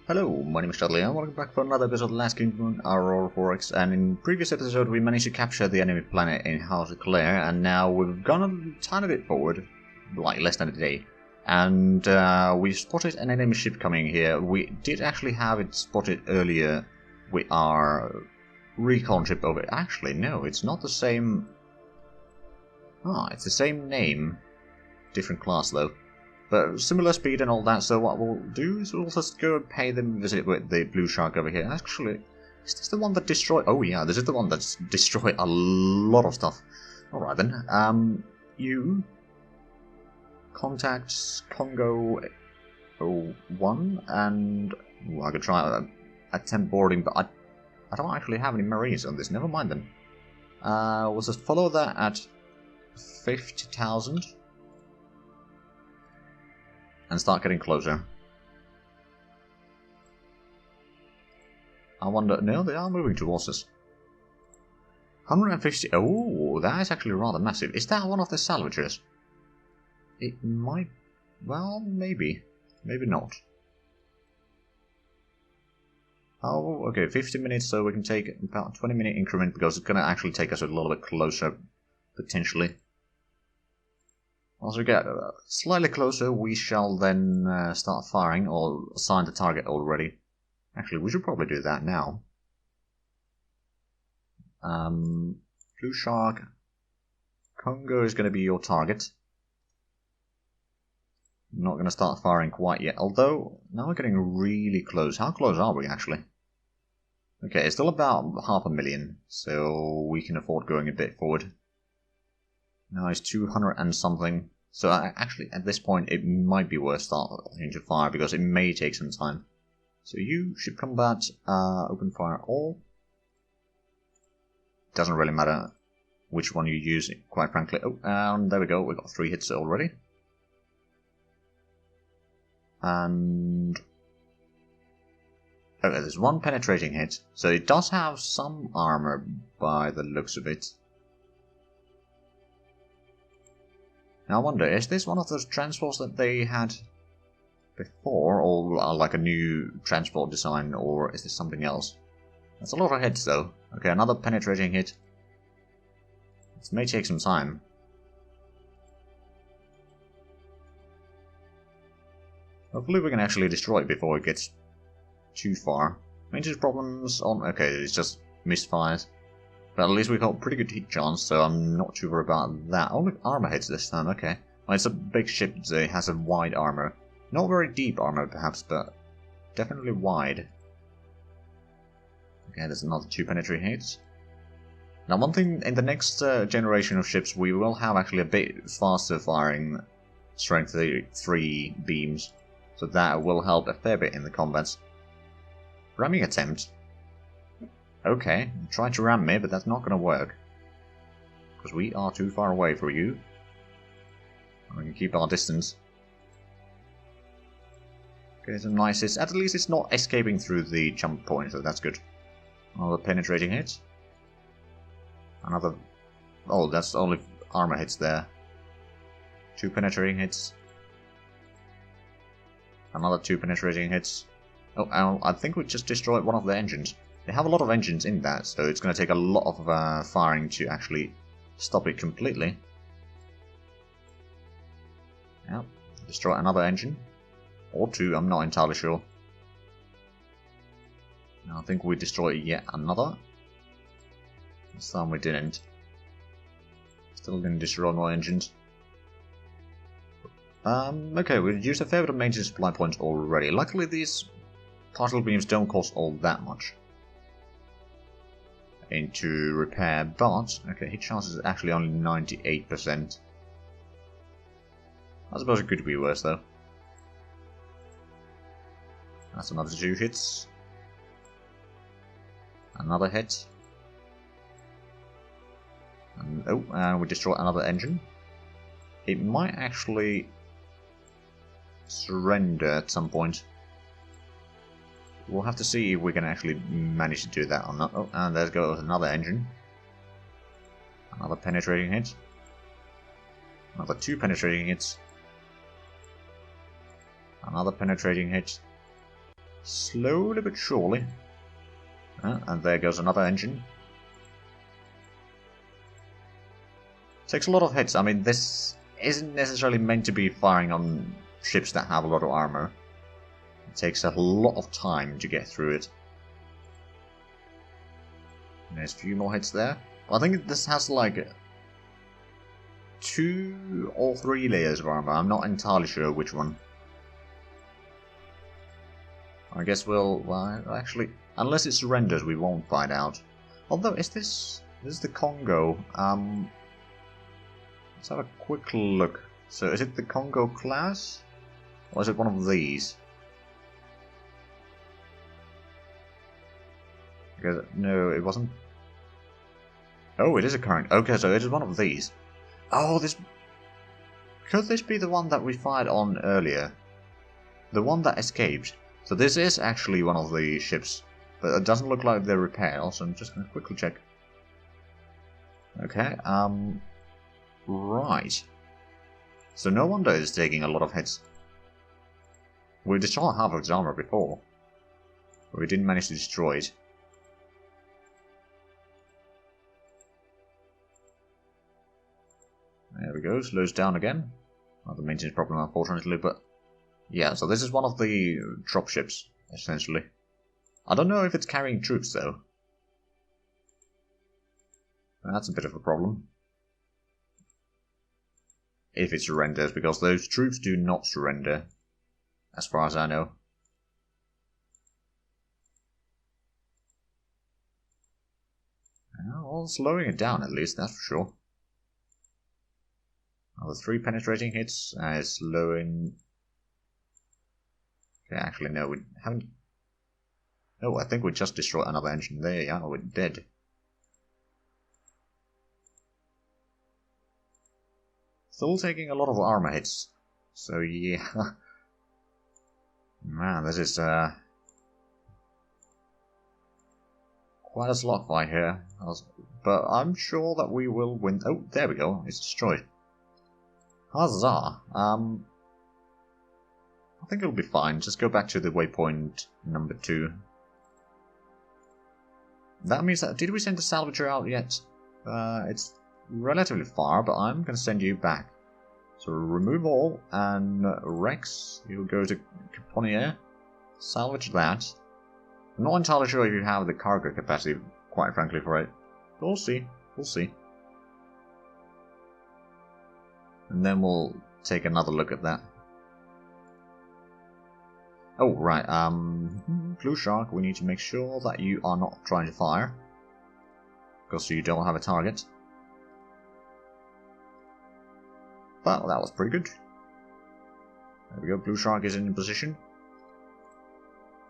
Hello, my name is Zhatelier, welcome back for another episode of Last Kingdom Aurora Forex, and in previous episode we managed to capture the enemy planet in Zhatelier, and now we've gone a tiny bit forward, like less than a day, and we spotted an enemy ship coming here. We did actually have it spotted earlier with our recon ship over. Actually, no, it's not the same. Ah, it's the same name, different class though. But similar speed and all that, so what we'll do is we'll just go and pay them a visit with the blue shark over here. Actually, is this the one that destroyed... Oh yeah, this is the one that's destroyed a lot of stuff. Alright then, you... Contact Congo 01, and... Ooh, I could try attempt boarding, but I don't actually have any marines on this, never mind then. We'll just follow that at 50,000. And start getting closer. I wonder... No, they are moving towards us. 150... Oh, that is actually rather massive. Is that one of the salvagers? It might... Well, maybe. Maybe not. Oh, okay, 50 minutes, so we can take about a 20-minute increment, because it's going to actually take us a little bit closer, potentially. Once we get slightly closer, we shall then start firing, or assign the target already. Actually, we should probably do that now. Blue Shark. Congo is going to be your target. I'm not going to start firing quite yet, although now we're getting really close. How close are we, actually? Okay, it's still about 500,000, so we can afford going a bit forward. Now it's 200 and something. So actually, at this point, it might be worth starting to fire because it may take some time. So you should combat open fire all. Doesn't really matter which one you use, quite frankly. Oh, and there we go. We got 3 hits already. And okay, there's 1 penetrating hit. So it does have some armor by the looks of it. Now I wonder, is this one of those transports that they had before, or like a new transport design, or is this something else? That's a lot of hits though. Okay, another penetrating hit. This may take some time. Hopefully we can actually destroy it before it gets too far. Maintenance problems on... Okay, it's just misfires. But at least we got pretty good hit chance, so I'm not too worried about that. Only armor hits this time, okay. Well, it's a big ship, so it has a wide armor. Not very deep armor, perhaps, but definitely wide. Okay, there's another 2 penetrating hits. Now, one thing, in the next generation of ships, we will have actually a bit faster firing strength 3 beams. So that will help a fair bit in the combats. Ramming attempt. Okay, try to ram me, but that's not going to work. Because we are too far away for you. We can keep our distance. Okay, some nice hits. At least it's not escaping through the jump point, so that's good. Another penetrating hit. Another... Oh, that's only armor hits there. 2 penetrating hits. Another 2 penetrating hits. Oh, I think we just destroyed one of the engines. They have a lot of engines in that, so it's going to take a lot of firing to actually stop it completely. Yep, destroy another engine. Or 2, I'm not entirely sure. I think we destroyed yet another. This time we didn't. Still didn't destroy more engines. Okay, we've used a fair bit of maintenance supply points already. Luckily these particle beams don't cost all that much into repair, but okay, hit chance is actually only 98%. I suppose it could be worse though. That's another 2 hits. Another hit. And, oh, and we destroy another engine. It might actually surrender at some point. We'll have to see if we can actually manage to do that or not. Oh, and there goes another engine. Another penetrating hit. Another 2 penetrating hits. Another penetrating hit. Slowly but surely. And there goes another engine. Takes a lot of hits. I mean, this isn't necessarily meant to be firing on ships that have a lot of armor. It takes a lot of time to get through it. There's a few more hits there. I think this has like 2 or 3 layers of armor. I'm not entirely sure which one. I guess well, actually, unless it surrenders, we won't find out. Although, this is the Congo. Let's have a quick look. So, is it the Congo class? Or is it one of these? Because, no, it wasn't. Oh, it is a current. Okay, so it is one of these. Oh, this... Could this be the one that we fired on earlier? The one that escaped. So this is actually one of the ships. But it doesn't look like they're repaired, so I'm just going to quickly check. Okay, right. So no wonder it's taking a lot of hits. We destroyed half of its armor before. But we didn't manage to destroy it. There we go, slows down again. Another maintenance problem, unfortunately, but... Yeah, so this is one of the drop ships, essentially. I don't know if it's carrying troops, though. That's a bit of a problem. If it surrenders, because those troops do not surrender, as far as I know. Well, slowing it down at least, that's for sure. The 3 penetrating hits, slowing... Okay, actually no, we haven't... Oh, I think we just destroyed another engine there, yeah, we're dead. Still taking a lot of armor hits, so yeah. Man, this is quite a slog fight here, but I'm sure that we will win. Oh, there we go, it's destroyed. Huzzah! I think it'll be fine. Just go back to the waypoint number 2. That means that... Did we send the salvager out yet? It's relatively far, but I'm going to send you back. So remove all, and Rex, you'll go to Caponier. Salvage that. I'm not entirely sure if you have the cargo capacity, quite frankly, for it. We'll see. We'll see. And then we'll take another look at that. Oh, right, Blue Shark, we need to make sure that you are not trying to fire. Because you don't have a target. Well, that was pretty good. There we go, Blue Shark is in position.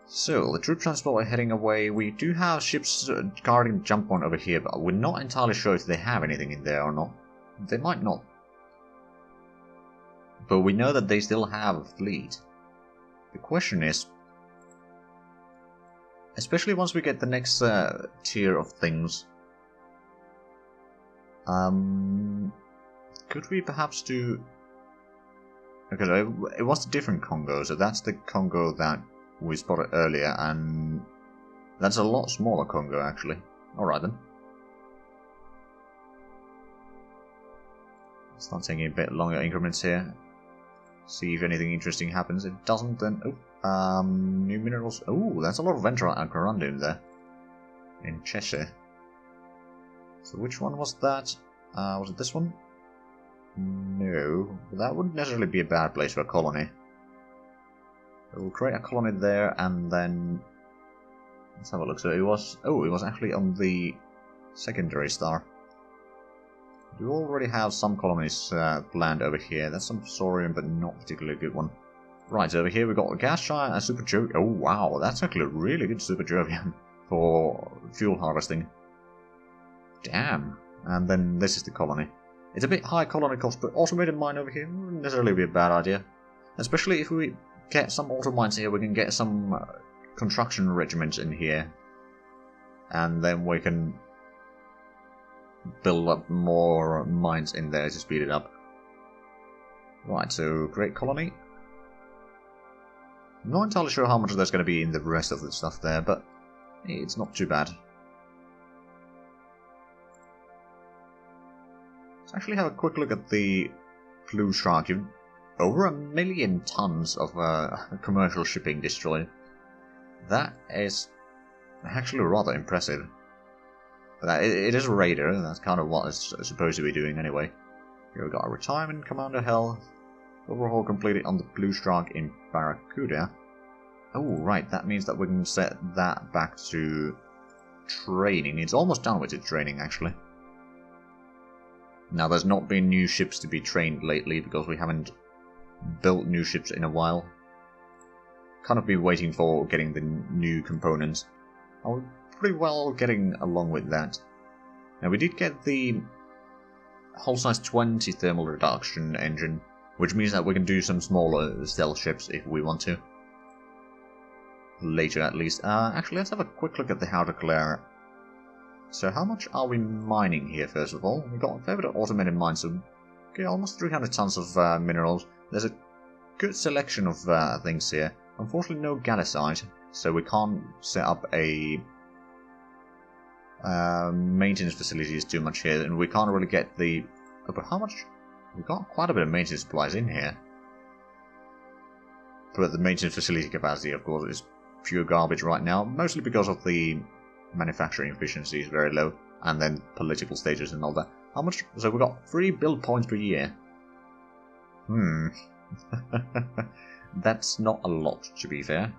So, the troop transport are heading away. We do have ships guarding the jump point over here, but we're not entirely sure if they have anything in there or not. They might not. But we know that they still have a fleet. The question is, especially once we get the next tier of things, could we perhaps do... Okay, it was a different Congo, so that's the Congo that we spotted earlier, and that's a lot smaller Congo, actually. Alright then. Start taking a bit longer increments here. See if anything interesting happens. If it doesn't, then... Oh, new minerals. Oh, that's a lot of Ventura and Corundum there. In Cheshire. So which one was that? Was it this one? No. That wouldn't necessarily be a bad place for a colony. So we'll create a colony there, and then... Let's have a look. So it was... Oh, it was actually on the secondary star. We already have some colonies planned over here. That's some Saurian, but not particularly a good one. Right, so over here we've got a gas giant and super Jovian. Oh wow, that's actually a really good super Jovian for fuel harvesting. Damn. And then this is the colony. It's a bit high colony cost, but automated mine over here wouldn't necessarily be a bad idea. Especially if we get some auto mines here, we can get some construction regiments in here. And then we can build up more mines in there to speed it up. Right, so great colony. I'm not entirely sure how much there's going to be in the rest of the stuff there, but it's not too bad. Let's actually have a quick look at the Blue Shark. You've over 1 million tons of commercial shipping destroyed. That is actually rather impressive. But it is a raider, and that's kind of what it's supposed to be doing anyway. Here we got a retirement, Commander Hell. Overhaul completed on the Blue Shark in Barracuda. Oh, right, that means that we can set that back to training. It's almost done with its training, actually. Now, there's not been new ships to be trained lately because we haven't built new ships in a while. Kind of been waiting for getting the new components. I'm pretty well getting along with that. Now, we did get the hull size 20 thermal reduction engine, which means that we can do some smaller stealth ships if we want to. Later, at least. Actually, let's have a quick look at the Zhatelier. So, how much are we mining here, first of all? We've got a fair bit of automated mines, so okay, almost 300 tons of minerals. There's a good selection of things here. Unfortunately, no gadesite, so we can't set up a maintenance facilities too much here, and we can't really get the... Oh, but how much? We've got quite a bit of maintenance supplies in here. But the maintenance facility capacity, of course, is pure garbage right now, mostly because of the manufacturing efficiency is very low, and then political stages and all that. How much? So we've got 3 build points per year. That's not a lot, to be fair.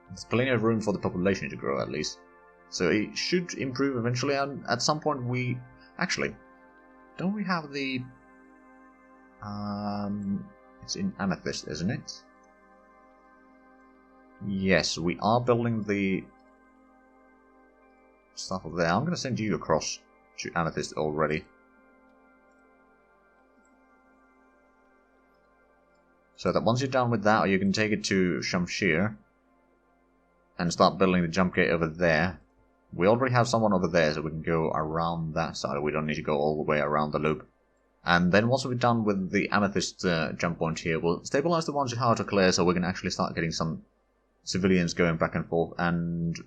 There's plenty of room for the population to grow, at least. So it should improve eventually, and at some point we... Actually, don't we have the... It's in Amethyst, isn't it? Yes, we are building the stuff over there. I'm going to send you across to Amethyst already. So that once you're done with that, you can take it to Shamshir and start building the jump gate over there. We already have someone over there, so we can go around that side. We don't need to go all the way around the loop. And then once we're done with the Amethyst jump point here, we'll stabilize the ones in Zhatelier so we can actually start getting some civilians going back and forth. And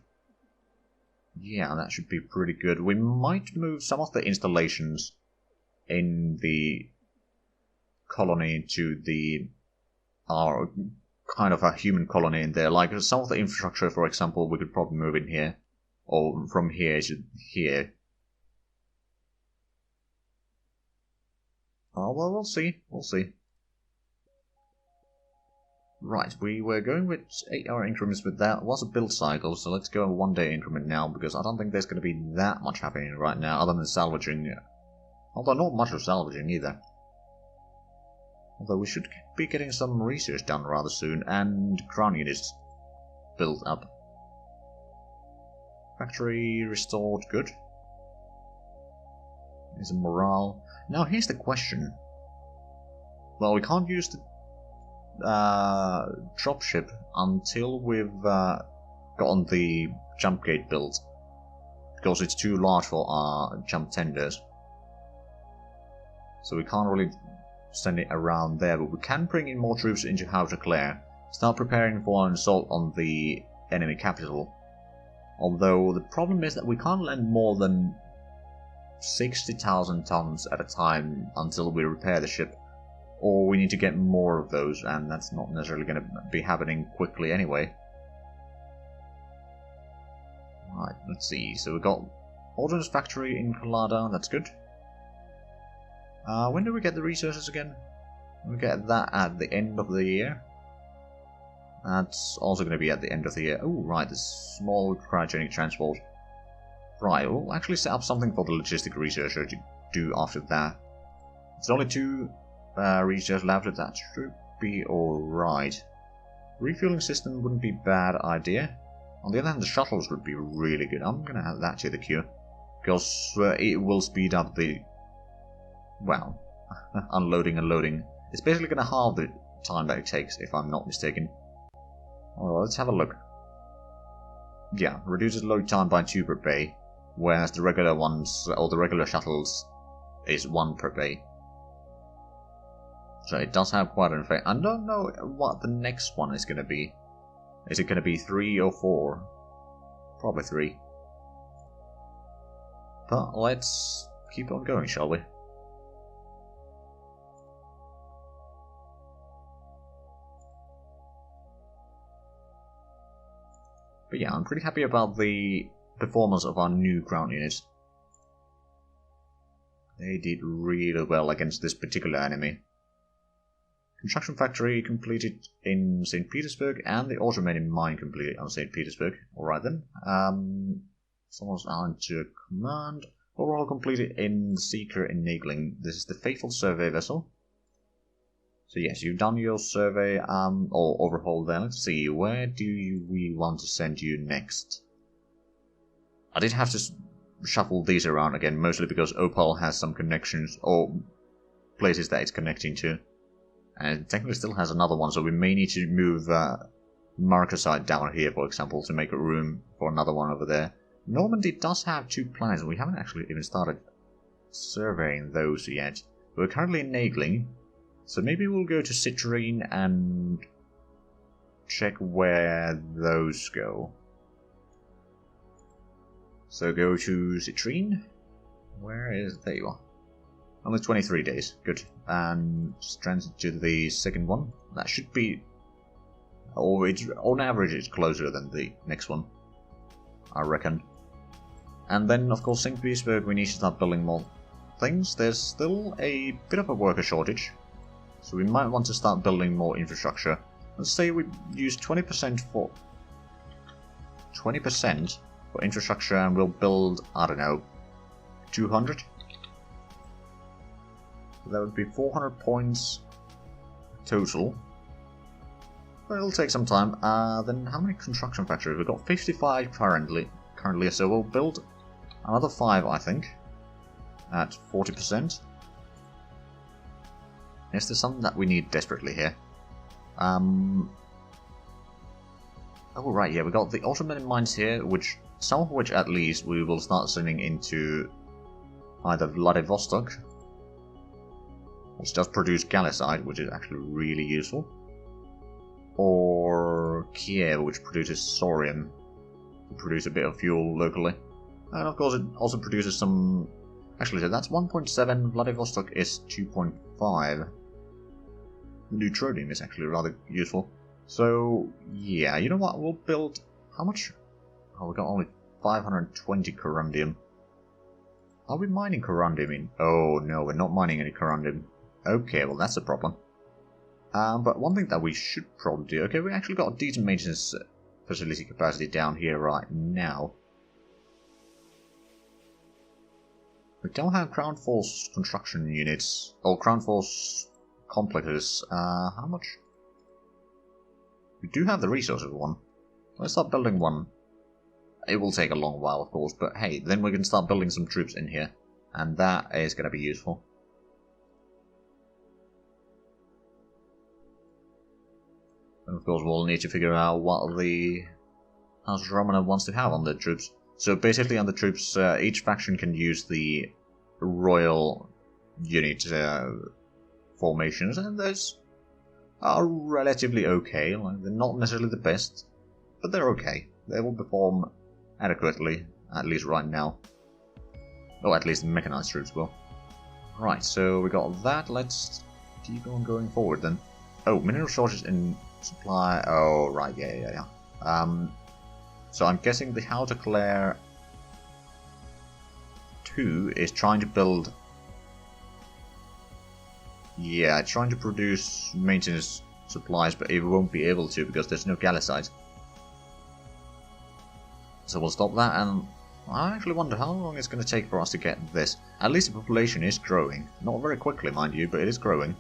yeah, that should be pretty good. We might move some of the installations in the colony to the... kind of a human colony in there. Like some of the infrastructure, for example, we could probably move in here. Or from here to here. Oh, well, we'll see. We'll see. Right, we were going with 8-hour increments with that. It was a build cycle, so let's go a 1-day increment now, because I don't think there's going to be that much happening right now, other than salvaging. Although not much of salvaging either. Although we should be getting some research done rather soon, and crown units built up. Factory restored, good. Is a morale. Now here's the question. Well, we can't use the dropship until we've gotten the jump gate built, because it's too large for our jump tenders. So we can't really send it around there, but we can bring in more troops into Zhatelier, start preparing for an assault on the enemy capital. Although the problem is that we can't land more than 60,000 tons at a time until we repair the ship, or we need to get more of those, and that's not necessarily going to be happening quickly anyway. Right, let's see. So we've got Ordnance Factory in Collada, that's good. When do we get the resources again? We get that at the end of the year. That's also going to be at the end of the year. Oh, right, the small cryogenic transport. Right, we'll actually set up something for the logistic researcher to do after that. There's only 2 research labs, that should be alright. Refueling system wouldn't be a bad idea. On the other hand, the shuttles would be really good. I'm going to add that to the queue, because it will speed up the... well, unloading and loading. It's basically going to halve the time that it takes, if I'm not mistaken. Well, let's have a look. Yeah, reduces load time by 2 per bay, whereas the regular ones, or the regular shuttles, is 1 per bay. So it does have quite an effect. I don't know what the next one is going to be. Is it going to be 3 or 4? Probably 3. But let's keep on going, shall we? But yeah, I'm pretty happy about the performance of our new ground units. They did really well against this particular enemy. Construction factory completed in St. Petersburg, and the automated mine completed on St. Petersburg. Alright then. Someone's on to command. Overall completed in Seeker enabling. This is the Faithful Survey vessel. So yes, you've done your survey or overhaul there. Let's see, where do we want to send you next? I did have to shuffle these around again, mostly because Opal has some connections or places that it's connecting to. And it technically still has another one, so we may need to move Marcosite down here, for example, to make room for another one over there. Normandy does have 2 planets, and we haven't actually even started surveying those yet. We're currently enabling, so maybe we'll go to Citrine and check where those go. So go to Citrine. Where is... there you are. Only 23 days. Good. And transit to the second one. That should be... or it's, on average it's closer than the next one, I reckon. And then, of course, St. Petersburg, we need to start building more things. There's still a bit of a worker shortage, so we might want to start building more infrastructure. Let's say we use 20% for... 20% for infrastructure, and we'll build, I don't know, 200? That would be 400 points total. But it'll take some time. Then how many construction factories? We've got 55 currently, so we'll build another 5, I think, at 40%. Yes, there's something that we need desperately here. Oh right, yeah, we got the automated mines here, which some of which at least we will start sending into either Vladivostok, which does produce Gallicite, which is actually really useful, or Kiev, which produces Sorium, to produce a bit of fuel locally. And of course it also produces some... actually, so that's 1.7, Vladivostok is 2.5. Neutronium is actually rather useful. So, yeah, you know what, we'll build... how much? Oh, we got only 520 corundium. Are we mining corundium in... oh no, we're not mining any corundium. Okay, well that's a problem. But one thing that we should probably do... okay, we actually got a decent maintenance facility capacity down here right now. We don't have ground force construction units, or ground force complexes. How much? We do have the resources for one. Let's start building one. It will take a long while, of course, but hey, then we can start building some troops in here. And that is going to be useful. And of course, we'll need to figure out what the House Romanov wants to have on their troops. So basically on the troops, each faction can use the royal unit formations, and those are relatively okay. Like, they're not necessarily the best, but they're okay. They will perform adequately, at least right now. Or at least the mechanized troops will. Right, so we got that. Let's keep on going forward then. Oh, mineral shortage in supply. Oh, right, yeah. So I'm guessing the Zhatelier 2 is trying to build... yeah, trying to produce maintenance supplies, but it won't be able to because there's no Gallicite. So we'll stop that, and I actually wonder how long it's going to take for us to get this. At least the population is growing. Not very quickly, mind you, but it is growing.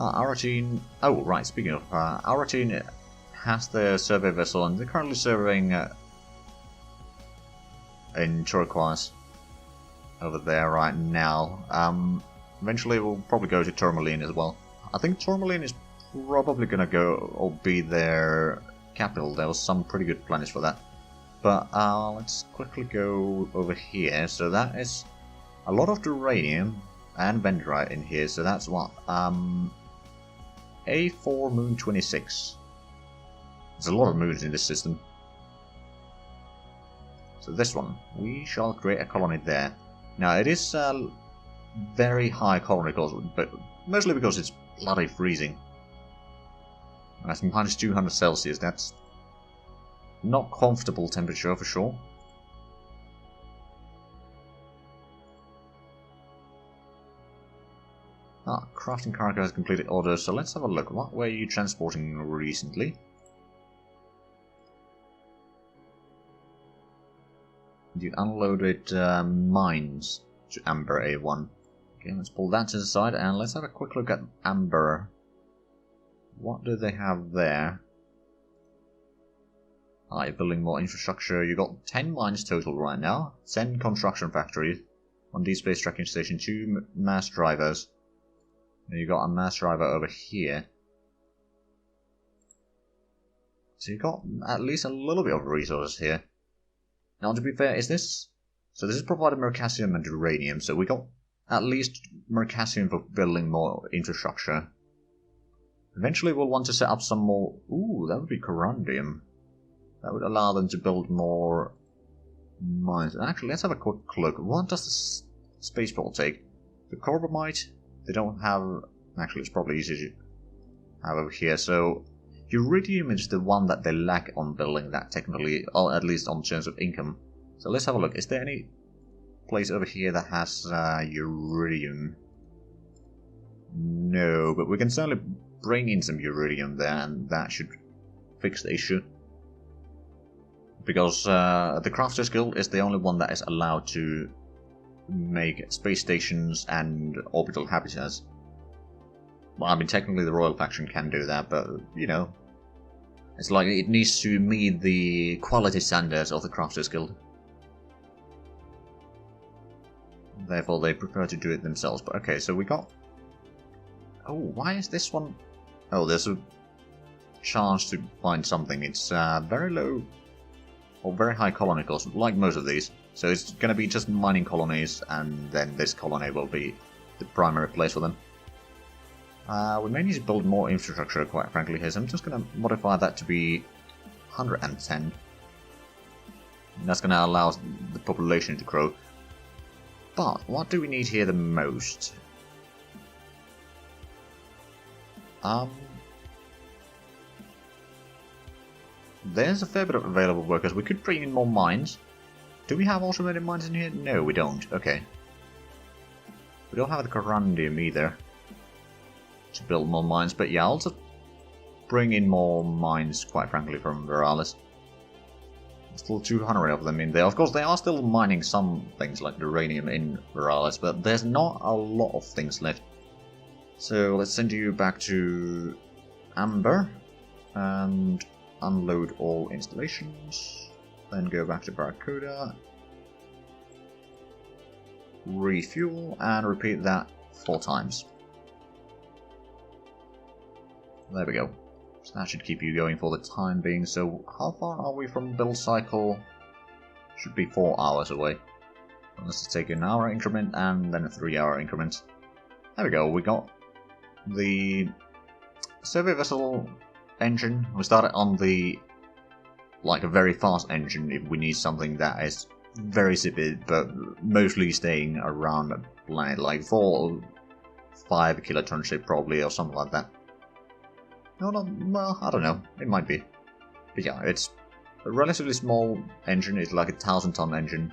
Aurora... oh, right, speaking of, Aurora has their survey vessel, and they're currently surveying in turquoise over there right now. Eventually we'll probably go to Tourmaline as well. I think Tourmaline is probably going to go or be their capital. There was some pretty good planets for that. But let's quickly go over here. So that is a lot of uranium, and Vendrite in here, so that's what? A4 Moon 26. There's a lot of moons in this system. So this one, we shall create a colony there. Now it is very high colony cost, but mostly because it's bloody freezing. That's minus 200 Celsius, that's not comfortable temperature for sure. Crafting cargo has completed orders, so let's have a look. What were you transporting recently? You unloaded mines to Amber A1. Okay, let's pull that to the side and let's have a quick look at Amber. What do they have there? You're building more infrastructure. You got 10 mines total right now, 10 construction factories, 1 deep space tracking station, 2 mass drivers. And you got a mass driver over here. So you got at least a little bit of resources here. Now to be fair, is this... So this is provided mercasium and uranium, so we got at least mercasium for building more infrastructure. Eventually we'll want to set up some more... Ooh, that would be corundium. That would allow them to build more mines. Actually, let's have a quick look. What does the spaceport take? The carbamite, they don't have... Actually, it's probably easier to have over here. So, uridium is the one that they lack on building that technically, or at least on terms of income. So let's have a look. Is there any place over here that has uridium? No, but we can certainly bring in some uridium there, and that should fix the issue. Because the Crafters Guild is the only one that is allowed to make space stations and orbital habitats. Well, I mean, technically the Royal Faction can do that, but, you know, it's like it needs to meet the quality standards of the Crafters Guild. Therefore, they prefer to do it themselves. But okay, so we got... Oh, why is this one... Oh, there's a chance to find something. It's very low... or very high colony cost, like most of these. So it's going to be just mining colonies, and then this colony will be the primary place for them. We may need to build more infrastructure, quite frankly, here, so I'm just going to modify that to be 110. And that's going to allow the population to grow. But what do we need here the most? There's a fair bit of available workers. We could bring in more mines. Do we have automated mines in here? No, we don't. Okay. We don't have the corundium either to build more mines, but yeah, I'll just bring in more mines, quite frankly, from Veralis. There's still 200 of them in there. Of course, they are still mining some things like uranium in Veralis, but there's not a lot of things left. So let's send you back to Amber and unload all installations. Then go back to Barracuda. Refuel and repeat that 4 times. There we go. So that should keep you going for the time being. So how far are we from build cycle? Should be 4 hours away. Let's take an hour increment and then a 3-hour increment. There we go. We got the survey vessel engine. We started on the like a very fast engine if we need something that is very zippy, but mostly staying around the planet, like 4 or 5 kiloton ship probably, or something like that. No, well, I don't know. It might be. But yeah, it's a relatively small engine. It's like a 1,000-ton engine.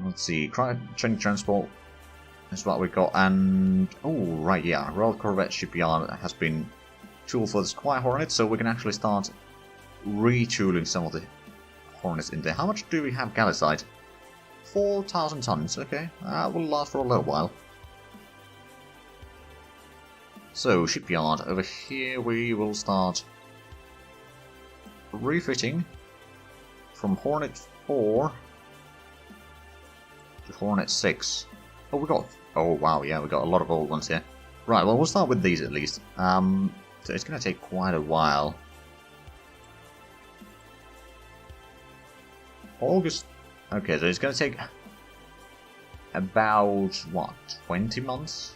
Let's see. Training transport is what we got. And... oh, right, yeah. Royal Corvette Shipyard has been tooled for the Squire Hornet, so we can actually start retooling some of the Hornets in there. How much do we have Gallicite? 4,000 tons. Okay, that will last for a little while. So, shipyard, over here we will start refitting from Hornet 4 to Hornet 6. Oh, we got... oh, wow, yeah, we got a lot of old ones here. Right, well, we'll start with these at least. So it's going to take quite a while. August... okay, so it's going to take about, what, 20 months?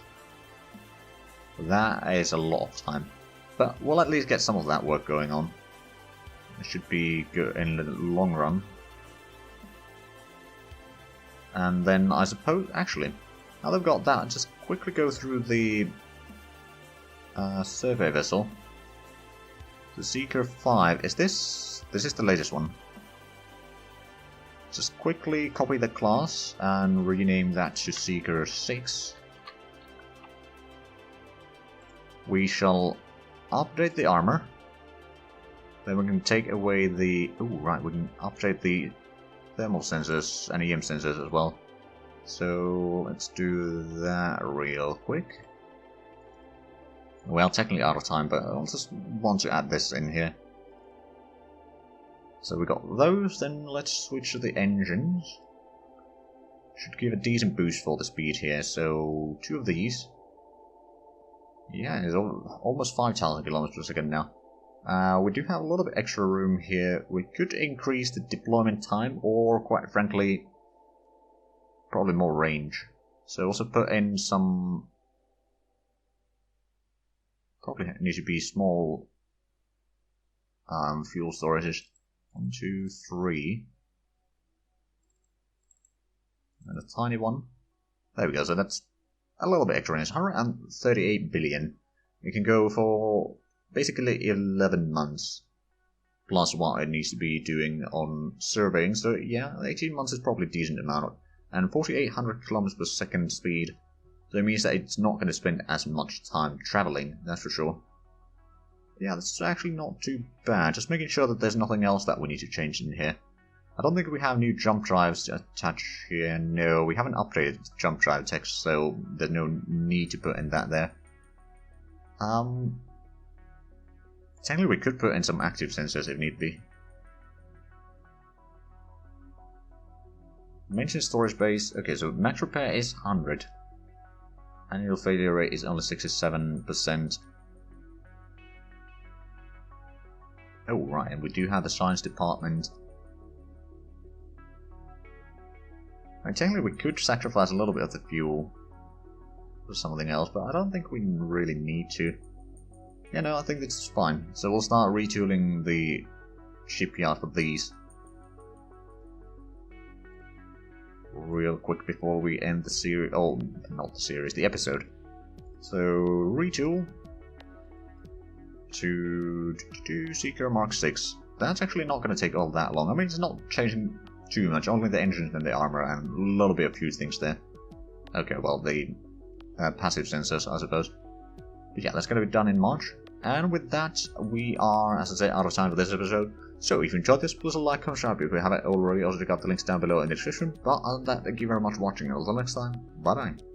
That is a lot of time. But we'll at least get some of that work going on. It should be good in the long run. And then I suppose, actually, now they've got that, just quickly go through the survey vessel. The Seeker 5, this is the latest one. Just quickly copy the class and rename that to Seeker 6. We shall update the armor. Then we can take away the... Oh, right, we can update the thermal sensors and EM sensors as well. So let's do that real quick. Well, technically out of time, but I'll just want to add this in here. So we got those, then let's switch to the engines. Should give a decent boost for the speed here, so 2 of these. Yeah, it's almost 5,000 kilometers per second now. We do have a lot of extra room here. We could increase the deployment time, or quite frankly, probably more range. So also put in some... Probably need to be small fuel storages. 1, 2, 3. And a tiny one. There we go, so that's a little bit extra. It's 138 billion. We can go for basically 11 months. Plus what it needs to be doing on surveying. So yeah, 18 months is probably a decent amount. And 4,800 kilometers per second speed. So it means that it's not going to spend as much time traveling, that's for sure. Yeah, that's actually not too bad. Just making sure that there's nothing else that we need to change in here. I don't think we have new jump drives to attach here. No, we haven't updated jump drive text, so there's no need to put in that there. Technically we could put in some active sensors if need be. Maintenance storage base. Okay, so max repair is 100. Annual failure rate is only 67%. Oh, right, and we do have the science department. And technically we could sacrifice a little bit of the fuel for something else, but I don't think we really need to. Yeah, no, I think it's fine. So we'll start retooling the shipyard for these. Real quick before we end the series. Oh, not the series, the episode. So, retool to Seeker Mark 6. That's actually not going to take all that long. I mean, it's not changing too much, only the engines and the armor, and a little bit of few things there. Okay, well, the passive sensors, I suppose. But yeah, that's going to be done in March. And with that, we are, as I say, out of time for this episode. So if you enjoyed this, please like, comment, subscribe if you haven't already. Also check out the links down below in the description. But other than that, thank you very much for watching. Until next time, bye bye.